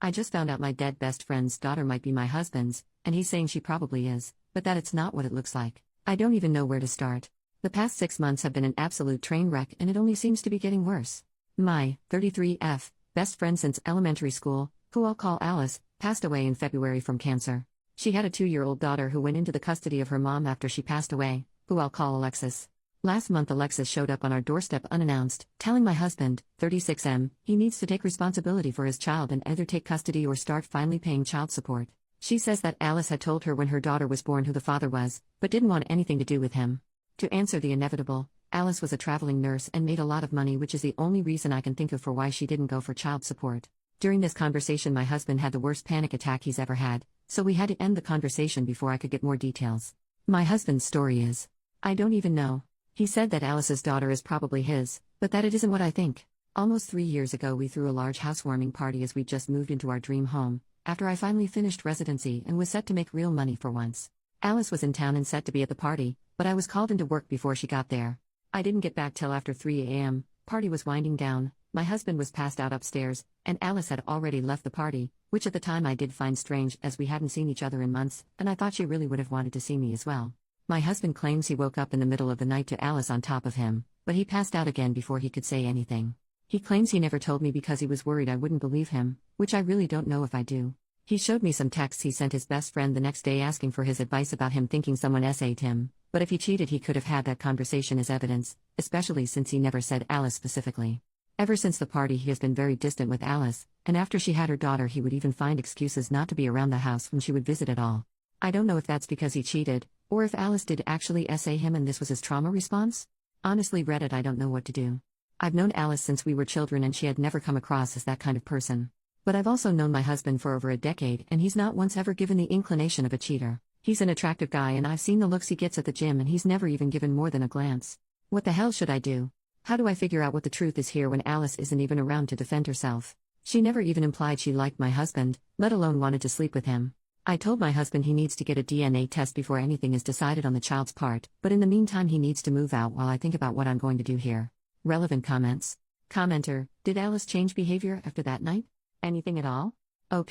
I just found out my dead best friend's daughter might be my husband's, and he's saying she probably is, but that it's not what it looks like. I don't even know where to start. The past 6 months have been an absolute train wreck and it only seems to be getting worse. My 33F best friend since elementary school, who I'll call Alice, passed away in February from cancer. She had a 2-year-old daughter who went into the custody of her mom after she passed away, who I'll call Alexis. Last month Alexis showed up on our doorstep unannounced, telling my husband, 36M, he needs to take responsibility for his child and either take custody or start finally paying child support. She says that Alice had told her when her daughter was born who the father was, but didn't want anything to do with him. To answer the inevitable, Alice was a traveling nurse and made a lot of money, which is the only reason I can think of for why she didn't go for child support. During this conversation my husband had the worst panic attack he's ever had, so we had to end the conversation before I could get more details. My husband's story is, I don't even know. He said that Alice's daughter is probably his, but that it isn't what I think. Almost 3 years ago we threw a large housewarming party as we just moved into our dream home, after I finally finished residency and was set to make real money for once. Alice was in town and set to be at the party, but I was called into work before she got there. I didn't get back till after 3 a.m., party was winding down, my husband was passed out upstairs, and Alice had already left the party, which at the time I did find strange as we hadn't seen each other in months, and I thought she really would have wanted to see me as well. My husband claims he woke up in the middle of the night to Alice on top of him, but he passed out again before he could say anything. He claims he never told me because he was worried I wouldn't believe him, which I really don't know if I do. He showed me some texts he sent his best friend the next day asking for his advice about him thinking someone SA'd him, but if he cheated he could have had that conversation as evidence, especially since he never said Alice specifically. Ever since the party he has been very distant with Alice, and after she had her daughter he would even find excuses not to be around the house when she would visit at all. I don't know if that's because he cheated, or if Alice did actually SA him and this was his trauma response? Honestly Reddit, I don't know what to do. I've known Alice since we were children and she had never come across as that kind of person. But I've also known my husband for over a decade and he's not once ever given the inclination of a cheater. He's an attractive guy and I've seen the looks he gets at the gym and he's never even given more than a glance. What the hell should I do? How do I figure out what the truth is here when Alice isn't even around to defend herself? She never even implied she liked my husband, let alone wanted to sleep with him. I told my husband he needs to get a DNA test before anything is decided on the child's part, but in the meantime he needs to move out while I think about what I'm going to do here. Relevant comments. Commenter, did Alice change behavior after that night? Anything at all? OP,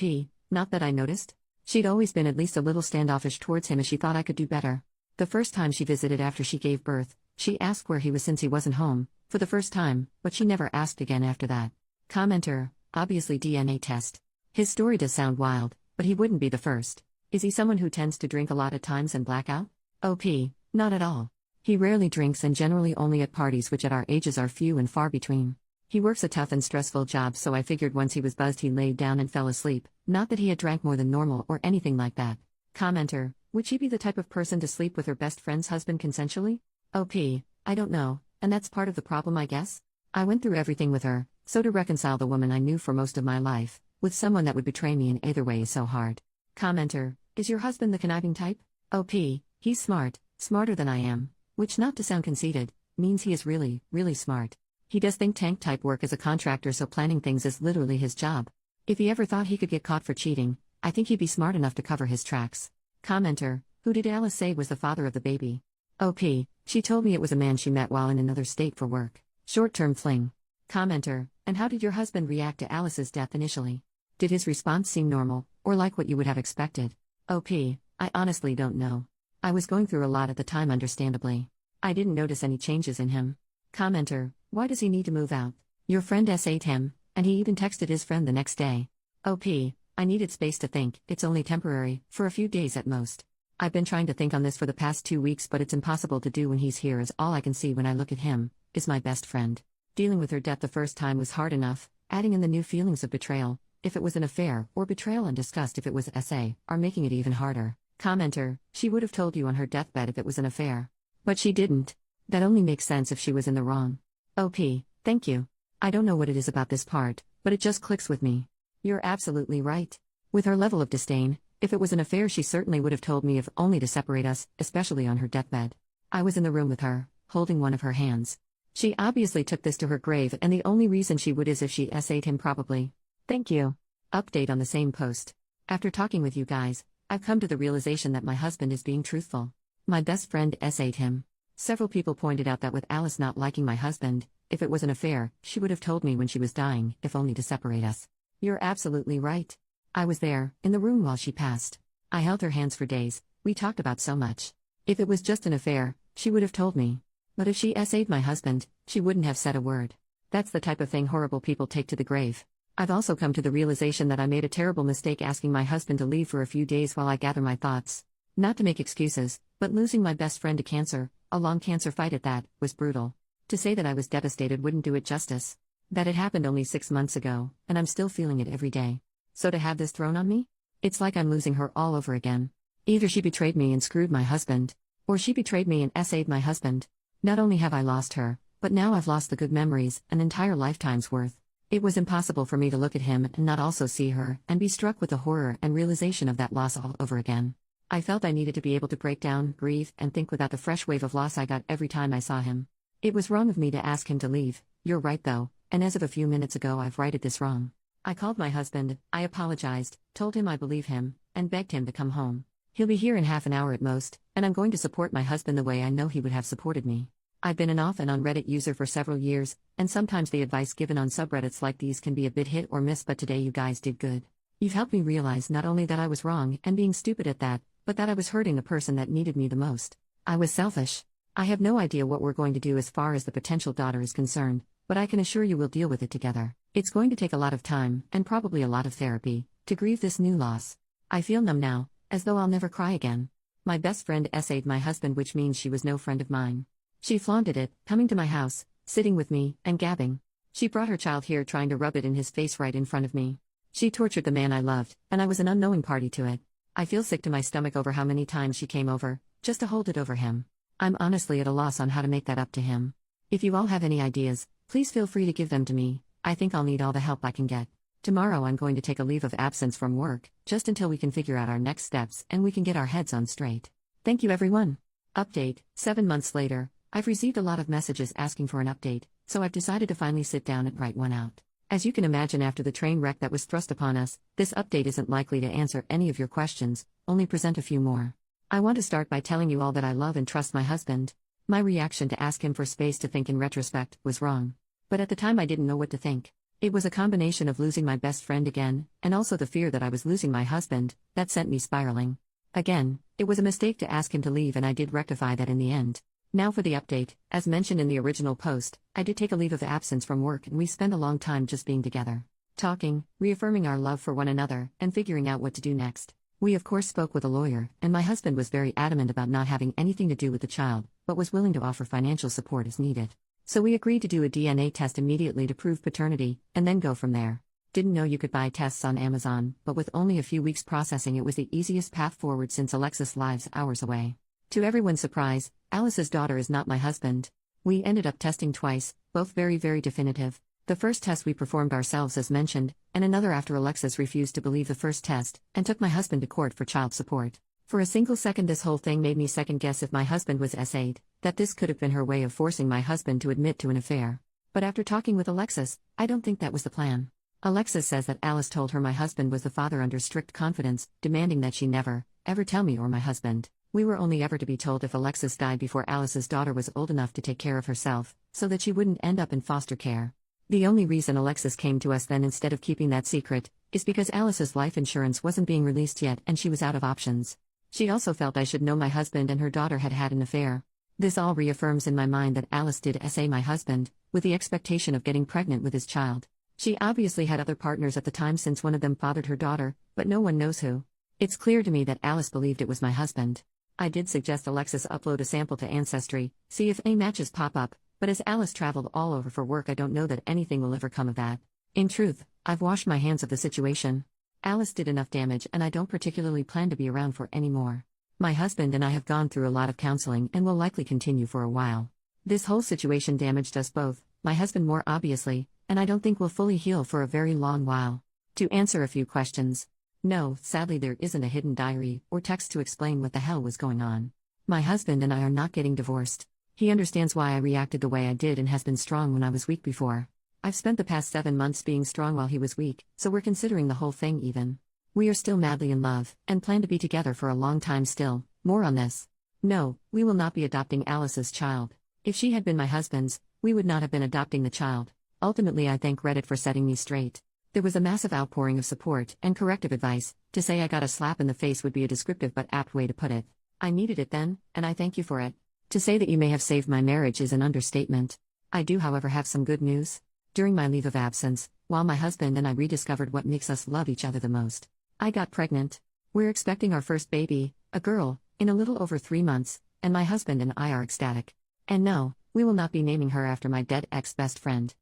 not that I noticed. She'd always been at least a little standoffish towards him as she thought I could do better. The first time she visited after she gave birth, she asked where he was since he wasn't home, for the first time, but she never asked again after that. Commenter, obviously DNA test. His story does sound wild, but he wouldn't be the first. Is he someone who tends to drink a lot at times and black out? OP, not at all. He rarely drinks and generally only at parties, which at our ages are few and far between. He works a tough and stressful job, so I figured once he was buzzed he laid down and fell asleep, not that he had drank more than normal or anything like that. Commenter, would she be the type of person to sleep with her best friend's husband consensually? OP, I don't know, and that's part of the problem I guess. I went through everything with her, so to reconcile the woman I knew for most of my life with someone that would betray me in either way is so hard. Commenter, is your husband the conniving type? OP, he's smart, smarter than I am, which, not to sound conceited, means he is really, really smart. He does think tank type work as a contractor, so planning things is literally his job. If he ever thought he could get caught for cheating, I think he'd be smart enough to cover his tracks. Commenter, who did Alice say was the father of the baby? OP, she told me it was a man she met while in another state for work. Short-term fling. Commenter, and how did your husband react to Alice's death initially? Did his response seem normal, or like what you would have expected? OP, I honestly don't know. I was going through a lot at the time, understandably. I didn't notice any changes in him. Commenter, why does he need to move out? Your friend SA'd him, and he even texted his friend the next day. OP, I needed space to think, it's only temporary, for a few days at most. I've been trying to think on this for the past 2 weeks, but it's impossible to do when he's here, as all I can see when I look at him is my best friend. Dealing with her death the first time was hard enough, adding in the new feelings of betrayal, if it was an affair, or betrayal and disgust if it was SA, are making it even harder. Commenter, she would have told you on her deathbed if it was an affair. But she didn't. That only makes sense if she was in the wrong. OP, thank you. I don't know what it is about this part, but it just clicks with me. You're absolutely right. With her level of disdain, if it was an affair she certainly would have told me, if only to separate us, especially on her deathbed. I was in the room with her, holding one of her hands. She obviously took this to her grave, and the only reason she would is if she SA'd him probably. Thank you. Update on the same post. After talking with you guys, I've come to the realization that my husband is being truthful. My best friend SA'd him. Several people pointed out that with Alice not liking my husband, if it was an affair, she would have told me when she was dying, if only to separate us. You're absolutely right. I was there, in the room while she passed. I held her hands for days, we talked about so much. If it was just an affair, she would have told me. But if she essayed my husband, she wouldn't have said a word. That's the type of thing horrible people take to the grave. I've also come to the realization that I made a terrible mistake asking my husband to leave for a few days while I gather my thoughts. Not to make excuses, but losing my best friend to cancer, a long cancer fight at that, was brutal. To say that I was devastated wouldn't do it justice. That it happened only 6 months ago, and I'm still feeling it every day. So to have this thrown on me? It's like I'm losing her all over again. Either she betrayed me and screwed my husband, or she betrayed me and essayed my husband. Not only have I lost her, but now I've lost the good memories, an entire lifetime's worth. It was impossible for me to look at him and not also see her, and be struck with the horror and realization of that loss all over again. I felt I needed to be able to break down, grieve, and think without the fresh wave of loss I got every time I saw him. It was wrong of me to ask him to leave, you're right though, and as of a few minutes ago I've righted this wrong. I called my husband, I apologized, told him I believe him, and begged him to come home. He'll be here in half an hour at most, and I'm going to support my husband the way I know he would have supported me. I've been an off and on Reddit user for several years, and sometimes the advice given on subreddits like these can be a bit hit or miss, but today you guys did good. You've helped me realize not only that I was wrong and being stupid at that, but that I was hurting the person that needed me the most. I was selfish. I have no idea what we're going to do as far as the potential daughter is concerned, but I can assure you we'll deal with it together. It's going to take a lot of time, and probably a lot of therapy, to grieve this new loss. I feel numb now, as though I'll never cry again. My best friend essayed my husband, which means she was no friend of mine. She flaunted it, coming to my house, sitting with me, and gabbing. She brought her child here trying to rub it in his face right in front of me. She tortured the man I loved, and I was an unknowing party to it. I feel sick to my stomach over how many times she came over, just to hold it over him. I'm honestly at a loss on how to make that up to him. If you all have any ideas, please feel free to give them to me. I think I'll need all the help I can get. Tomorrow I'm going to take a leave of absence from work, just until we can figure out our next steps and we can get our heads on straight. Thank you everyone. Update, 7 months later. I've received a lot of messages asking for an update, so I've decided to finally sit down and write one out. As you can imagine, after the train wreck that was thrust upon us, this update isn't likely to answer any of your questions, only present a few more. I want to start by telling you all that I love and trust my husband. My reaction to ask him for space to think in retrospect was wrong. But at the time I didn't know what to think. It was a combination of losing my best friend again, and also the fear that I was losing my husband, that sent me spiraling. Again, it was a mistake to ask him to leave, and I did rectify that in the end. Now for the update. As mentioned in the original post, I did take a leave of absence from work, and we spent a long time just being together. Talking, reaffirming our love for one another, and figuring out what to do next. We of course spoke with a lawyer, and my husband was very adamant about not having anything to do with the child, but was willing to offer financial support as needed. So we agreed to do a DNA test immediately to prove paternity, and then go from there. Didn't know you could buy tests on Amazon, but with only a few weeks processing it was the easiest path forward since Alexis lives hours away. To everyone's surprise, Alice's daughter is not my husband. We ended up testing twice, both very definitive. The first test we performed ourselves as mentioned, and another after Alexis refused to believe the first test, and took my husband to court for child support. For a single second this whole thing made me second guess if my husband was essayed, that this could have been her way of forcing my husband to admit to an affair. But after talking with Alexis, I don't think that was the plan. Alexis says that Alice told her my husband was the father under strict confidence, demanding that she never, ever tell me or my husband. We were only ever to be told if Alexis died before Alice's daughter was old enough to take care of herself, so that she wouldn't end up in foster care. The only reason Alexis came to us then instead of keeping that secret, is because Alice's life insurance wasn't being released yet and she was out of options. She also felt I should know my husband and her daughter had had an affair. This all reaffirms in my mind that Alice did essay my husband, with the expectation of getting pregnant with his child. She obviously had other partners at the time since one of them fathered her daughter, but no one knows who. It's clear to me that Alice believed it was my husband. I did suggest Alexis upload a sample to Ancestry, see if any matches pop up, but as Alice traveled all over for work I don't know that anything will ever come of that. In truth, I've washed my hands of the situation. Alice did enough damage and I don't particularly plan to be around for any more. My husband and I have gone through a lot of counseling and will likely continue for a while. This whole situation damaged us both, my husband more obviously, and I don't think we'll fully heal for a very long while. To answer a few questions. No, sadly there isn't a hidden diary or text to explain what the hell was going on. My husband and I are not getting divorced. He understands why I reacted the way I did and has been strong when I was weak before. I've spent the past 7 months being strong while he was weak, so we're considering the whole thing even. We are still madly in love, and plan to be together for a long time still. More on this. No, we will not be adopting Alice's child. If she had been my husband's, we would not have been adopting the child. Ultimately I thank Reddit for setting me straight. There was a massive outpouring of support and corrective advice. To say I got a slap in the face would be a descriptive but apt way to put it. I needed it then, and I thank you for it. To say that you may have saved my marriage is an understatement. I do, however, have some good news. During my leave of absence, while my husband and I rediscovered what makes us love each other the most, I got pregnant. We're expecting our first baby, a girl, in a little over 3 months, and my husband and I are ecstatic. And no, we will not be naming her after my dead ex-best friend.